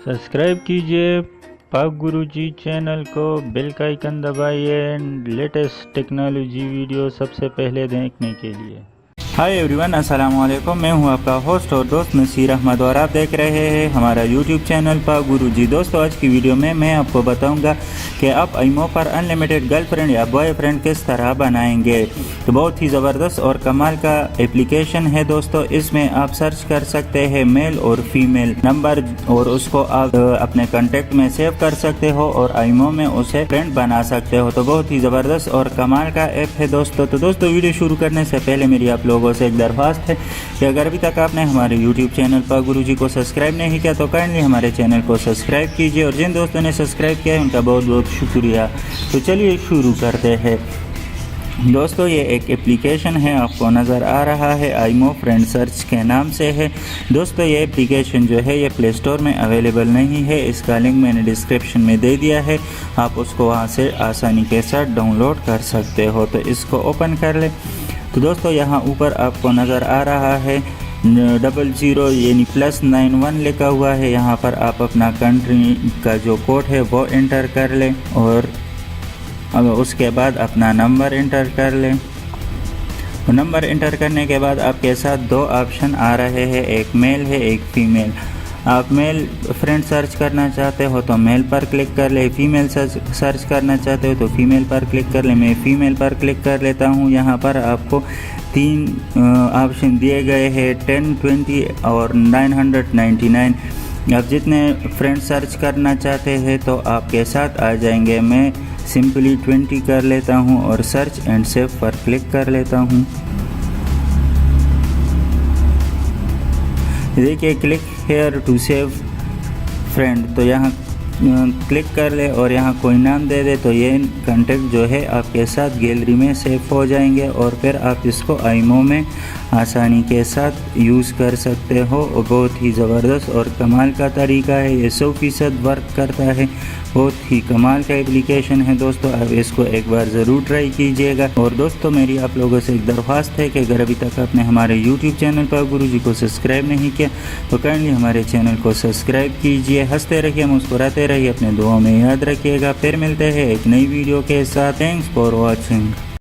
Subscribe कीजिए पाक गुरुजी channel को, बेल का आइकन दबाइए एंड लेटेस्ट टेक्नोलॉजी वीडियो सबसे पहले देखने के लिए। हाय एवरीवन, अस्सलाम वालेकुम। मैं हूं आपका होस्ट और दोस्त नसीर अहमद और आप देख रहे हैं हमारा यूट्यूब चैनल पाक गुरुजी। दोस्तों, आज की वीडियो में मैं आपको बताऊंगा कि आप ईमो पर अनलिमिटेड गर्लफ्रेंड या बॉयफ्रेंड किस तरह बनाएंगे। तो बहुत ही ज़बरदस्त और कमाल का एप्लीकेशन है दोस्तों। इसमें आप सर्च कर सकते हैं मेल और फीमेल नंबर और उसको आप अपने कॉन्टेक्ट में सेव कर सकते हो और ईमो में उसे फ्रेंड बना सकते हो। तो बहुत ही ज़बरदस्त और कमाल का ऐप है दोस्तों। तो दोस्तों, वीडियो शुरू करने से पहले मेरी आप लोगों से एक दरख्वास्त है कि अगर अभी तक आपने हमारे YouTube चैनल पर गुरुजी को सब्सक्राइब नहीं किया तो काइंडली हमारे चैनल को सब्सक्राइब कीजिए और जिन दोस्तों ने सब्सक्राइब किया है उनका बहुत बहुत शुक्रिया। तो चलिए शुरू करते हैं दोस्तों। ये एक एप्लीकेशन है, आपको नज़र आ रहा है, ईमो फ्रेंड सर्च के नाम से है दोस्तों। ये एप्लीकेशन जो है ये प्ले स्टोर में अवेलेबल नहीं है। इसका लिंक मैंने डिस्क्रिप्शन में दे दिया है, आप उसको वहाँ से आसानी के साथ डाउनलोड कर सकते हो। तो इसको ओपन कर ले। तो दोस्तों, यहाँ ऊपर आपको नज़र आ रहा है 00 यानी +91 लिखा हुआ है। यहाँ पर आप अपना कंट्री का जो कोड है वो एंटर कर लें और उसके बाद अपना नंबर एंटर कर लें। नंबर एंटर करने के बाद आपके साथ दो ऑप्शन आ रहे हैं, एक मेल है एक फीमेल। आप मेल फ्रेंड सर्च करना चाहते हो तो मेल पर क्लिक कर ले, फीमेल सर्च करना चाहते हो तो फीमेल पर क्लिक कर ले। मैं फीमेल पर क्लिक कर लेता हूँ। यहाँ पर आपको 3 ऑप्शन दिए गए हैं, 10, 20 और 999। आप जितने फ्रेंड सर्च करना चाहते हैं तो आपके साथ आ जाएंगे। मैं सिंपली 20 कर लेता हूँ और सर्च एंड सेव पर क्लिक कर लेता हूँ। देखिए, click here to save friend, तो यहाँ क्लिक कर ले और यहाँ कोई नाम दे दे तो ये कॉन्टेक्ट जो है आपके साथ गैलरी में सेव हो जाएंगे और फिर आप इसको ईमो में आसानी के साथ यूज़ कर सकते हो। बहुत ही ज़बरदस्त और कमाल का तरीका है, ये 100% वर्क करता है। बहुत ही कमाल का एप्लीकेशन है दोस्तों, आप इसको एक बार ज़रूर ट्राई कीजिएगा। और दोस्तों, मेरी आप लोगों से एक दरख्वास्त है कि अगर अभी तक आपने हमारे यूट्यूब चैनल पर गुरुजी को सब्सक्राइब नहीं किया तो काइंडली हमारे चैनल को सब्सक्राइब कीजिए। हंसते रहिए, मुस्कुराते रहिए, अपने दुआओं में याद रखिएगा। फिर मिलते हैं एक नई वीडियो के साथ। Thanks for watching.